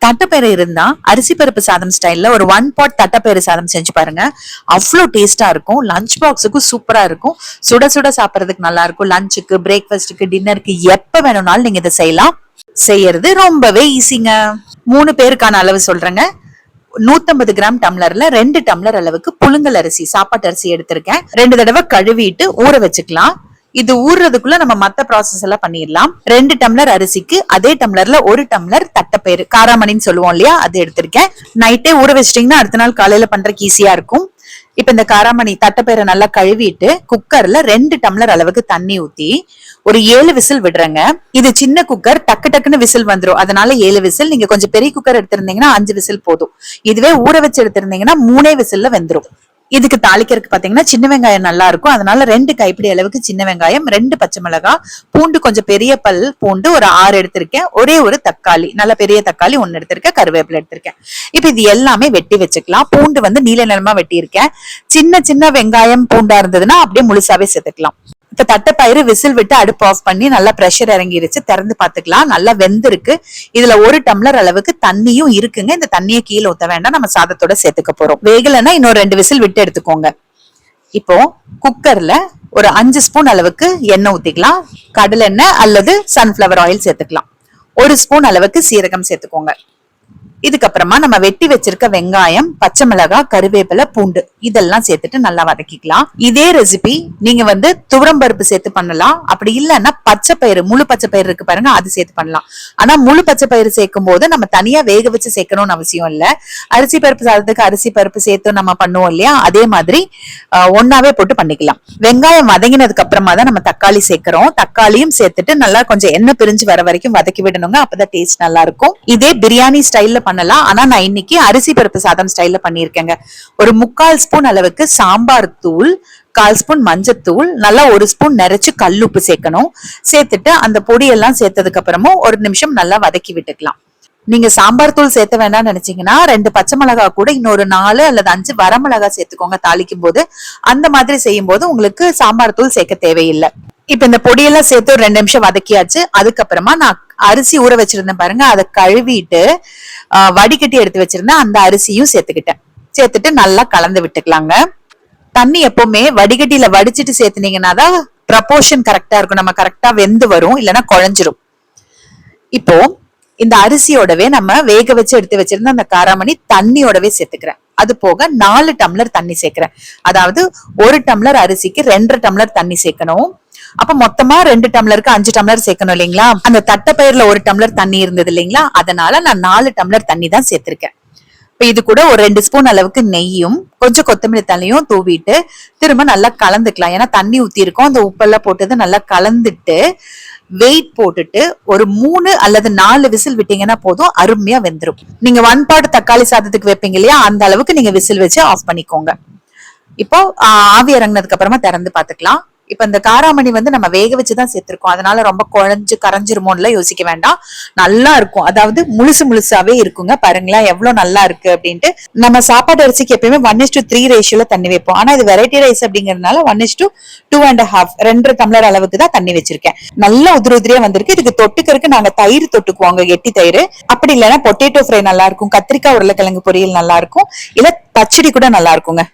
தட்டைப்பயிறு இருந்தா அரிசி பருப்பு சாதம் ஸ்டைல்ல ஒரு 1 பாட் தட்டைப்பயிறு சாதம் செஞ்சு பாருங்க. அவ்வளோ டேஸ்டா இருக்கும். லஞ்ச் பாக்ஸுக்கும் சூப்பரா இருக்கும். சுட சுட சாப்பிடறதுக்கு நல்லா இருக்கும். லஞ்சுக்கு, பிரேக்ஃபாஸ்ட்டுக்கு, டின்னருக்கு எப்ப வேணும்னாலும் நீங்க இதை செய்யலாம். செய்யறது ரொம்பவே ஈஸிங்க. 3 பேருக்கான அளவு சொல்றேங்க. 150 கிராம் டம்ளர்ல 2 டம்ளர் அளவுக்கு புழுங்கல் அரிசி, சாப்பாட்டு அரிசி எடுத்திருக்கேன். 2 தடவை கழுவிட்டு ஊற வச்சுக்கலாம். இது ஊறுறதுக்குள்ள நம்ம மத்த ப்ராசஸ் எல்லாம் பண்ணிடலாம். 2 டம்ளர் அரிசிக்கு அதே டம்ளர்ல 1 டம்ளர் தட்டைப்பயிறு, காராமணின்னு சொல்லுவோம் இல்லையா, அது எடுத்திருக்கேன். நைட்டே ஊற வச்சிட்டீங்கன்னா அடுத்த நாள் காலையில பண்றதுக்கு ஈஸியா இருக்கும். இப்ப இந்த காராமணி தட்டைப்பயிரை நல்லா கழுவிட்டு குக்கர்ல 2 டம்ளர் அளவுக்கு தண்ணி ஊத்தி ஒரு 7 விசில் விடுறேங்க. இது சின்ன குக்கர், டக்கு டக்குன்னு விசில் வந்துடும். அதனால 7 விசில். நீங்க கொஞ்சம் பெரிய குக்கர் எடுத்திருந்தீங்கன்னா 5 விசில் போதும். இதுவே ஊற வச்சு எடுத்திருந்தீங்கன்னா 3 விசில்ல வெந்துடும். இதுக்கு தாளிக்கிறதுக்கு பாத்தீங்கன்னா சின்ன வெங்காயம் நல்லா இருக்கும். அதனால 2 கைப்பிடி அளவுக்கு சின்ன வெங்காயம், 2 பச்சை மிளகாய், பூண்டு கொஞ்சம் பெரிய பல் பூண்டு ஒரு 6 எடுத்திருக்கேன். ஒரே ஒரு தக்காளி, நல்ல பெரிய தக்காளி 1 எடுத்திருக்கேன். கருவேப்பிலை எடுத்திருக்கேன். இப்ப இது எல்லாமே வெட்டி வச்சுக்கலாம். பூண்டு வந்து நீல நிறமா வெட்டி இருக்கேன். சின்ன சின்ன வெங்காயம் பூண்டா இருந்ததுன்னா அப்படியே முழுசாவே சேர்த்துக்கலாம். இப்ப தட்டைப்பயிறு விசில் விட்டு அடுப்பு ஆஃப் பண்ணி நல்லா பிரஷர் இறங்கிருச்சு. திறந்து பாத்துக்கலாம். நல்லா வெந்திருக்கு. இதுல 1 டம்ளர் அளவுக்கு தண்ணியும் இருக்குங்க. இந்த தண்ணியை கீழே ஊத்த வேண்டாம், நம்ம சாதத்தோட சேர்த்துக்க போறோம். வேகலைன்னா இன்னொரு 2 விசில் விட்டு எடுத்துக்கோங்க. இப்போ குக்கர்ல ஒரு 5 ஸ்பூன் அளவுக்கு எண்ணெய் ஊத்திக்கலாம். கடலை எண்ணெய் அல்லது சன்ஃபிளவர் ஆயில் சேர்த்துக்கலாம். 1 ஸ்பூன் அளவுக்கு சீரகம் சேர்த்துக்கோங்க. இதுக்கப்புறமா நம்ம வெட்டி வச்சிருக்க வெங்காயம், பச்சை மிளகாய், கருவேப்பிலை, பூண்டு இதெல்லாம் சேர்த்துட்டு நல்லா வதக்கிக்கலாம். இதே ரெசிபி நீங்க வந்து துவரம்பருப்பு சேர்த்து பண்ணலாம். அப்படி இல்லைன்னா பச்சை பயிறு, முழு பச்சை பயிறு இருக்கு பாருங்க, அது சேர்த்து பண்ணலாம். ஆனா முழு பச்சை பயிறு சேர்க்கும் போது நம்ம தனியா வேக வச்சு சேர்க்கணும்னு அவசியம் இல்ல. அரிசி பருப்பு சாதத்துக்கு அரிசி பருப்பு சேர்த்து நம்ம பண்ணுவோம் இல்லையா, அதே மாதிரி ஒன்னாவே போட்டு பண்ணிக்கலாம். வெங்காயம் வதங்கினதுக்கு அப்புறமா தான் நம்ம தக்காளி சேர்க்கிறோம். தக்காளியும் சேர்த்துட்டு நல்லா கொஞ்சம் எண்ணெய் பிரிஞ்சு வர வரைக்கும் வதக்கி விடணுங்க. அப்பதான் டேஸ்ட் நல்லா இருக்கும். இதே பிரியாணி ஸ்டைல்ல பண்ணலாம். ஆனா நான் இன்னைக்கு அரிசி பருப்பு சாதம் ஸ்டைல்ல பண்ணிருக்கேங்க. ஒரு 3/4 ஸ்பூன் அளவுக்கு சாம்பார் தூள், 1/4 ஸ்பூன் மஞ்சத்தூள், நல்லா 1 ஸ்பூன் நிறைச்சு கல்லுப்பு சேர்க்கணும். சேர்த்துட்டு அந்த பொடியெல்லாம் சேர்த்ததுக்கு அப்புறமும் 1 நிமிஷம் நல்லா வதக்கி விட்டுக்கலாம். நீங்க சாம்பார் தூள் சேர்த்த வேண்டாம்னு நினைச்சீங்கன்னா 2 பச்சை மிளகா கூட இன்னொரு 4 அல்லது 5 வரமிளகா சேர்த்துக்கோங்க தாளிக்கும் போது. அந்த மாதிரி செய்யும் போது உங்களுக்கு சாம்பார் தூள் சேர்க்க தேவையில்லை. இப்ப இந்த பொடியெல்லாம் சேர்த்து ஒரு 2 நிமிஷம் வதக்கியாச்சு. அதுக்கப்புறமா நான் அரிசி ஊற வச்சிருந்தேன் பாருங்க, அதை கழுவிட்டு வடிகட்டி எடுத்து வச்சிருந்தேன். அந்த அரிசியும் சேர்த்துக்கிட்டேன். சேர்த்துட்டு நல்லா கலந்து விட்டுக்கலாங்க. தண்ணி எப்பவுமே வடிகட்டியில வடிச்சிட்டு சேர்த்துனீங்கன்னா தான் ப்ரப்போர்ஷன் கரெக்டா இருக்கும். நம்ம கரெக்டா வெந்து வரும், இல்லைன்னா குழஞ்சிரும். இப்போ இந்த அரிசியோடவே நம்ம வேக வச்சு எடுத்து வச்சிருந்த அந்த காராமணி தண்ணியோடவே சேர்த்துக்கிறேன். அது போக 4 டம்ளர் தண்ணி சேர்க்கிறேன். அதாவது 1 டம்ளர் அரிசிக்கு 2 டம்ளர் தண்ணி சேர்க்கணும். அப்ப மொத்தமா 2 டம்ளருக்கு 5 டம்ளர் சேர்க்கணும் இல்லைங்களா. அந்த தட்டைப்பயிர்ல 1 டம்ளர் தண்ணி இருந்தது இல்லைங்களா, அதனால நான் 4 டம்ளர் தண்ணி தான் சேர்த்திருக்கேன். இப்ப இது கூட ஒரு 2 ஸ்பூன் அளவுக்கு நெய்யும் கொஞ்சம் கொத்தமல்லி தண்ணியும் தூவிட்டு திரும்ப நல்லா கலந்துக்கலாம். ஏன்னா தண்ணி ஊத்தி இருக்கோம், அந்த உப்பெல்லாம் போட்டது நல்லா கலந்துட்டு வெயிட் போட்டுட்டு ஒரு 3 அல்லது 4 விசில் விட்டீங்கன்னா போதும், அருமையா வெந்துடும். நீங்க 1 பாட் தக்காளி சாதத்துக்கு வைப்பீங்க இல்லையா, அந்த அளவுக்கு நீங்க விசில் வச்சு ஆஃப் பண்ணிக்கோங்க. இப்போ ஆவி இறங்கினதுக்கு அப்புறமா திறந்து பாத்துக்கலாம். இப்ப இந்த காராமணி வந்து நம்ம வேக வச்சுதான் சேர்த்திருக்கோம். அதனால ரொம்ப குழஞ்சு கரைஞ்சிருமோன்னு யோசிக்க வேண்டாம். நல்லா இருக்கும். அதாவது முழுசாவே இருக்குங்க. பாருங்களேன் எவ்வளவு நல்லா இருக்கு அப்படின்ட்டு. நம்ம சாப்பாடு அரிசிக்கு எப்பயுமே 1:3 ரேஷியோல தண்ணி வைப்போம். ஆனா இது வெரைட்டி ரைஸ் அப்படிங்கறதுனால 1:2.5 2 டம்ளர் அளவுக்கு தான் தண்ணி வச்சிருக்கேன். நல்லா உதிரியா வந்திருக்கு. இதுக்கு தொட்டுக்கிறதுக்கு நாங்க தயிர் தொட்டுக்குவாங்க, கெட்டி தயிர். அப்படி இல்லைன்னா பொட்டேட்டோ ஃப்ரை நல்லா இருக்கும், கத்திரிக்காய் உருளைக்கிழங்கு பொரியல் நல்லா இருக்கும், இல்ல பச்சடி கூட நல்லா இருக்குங்க.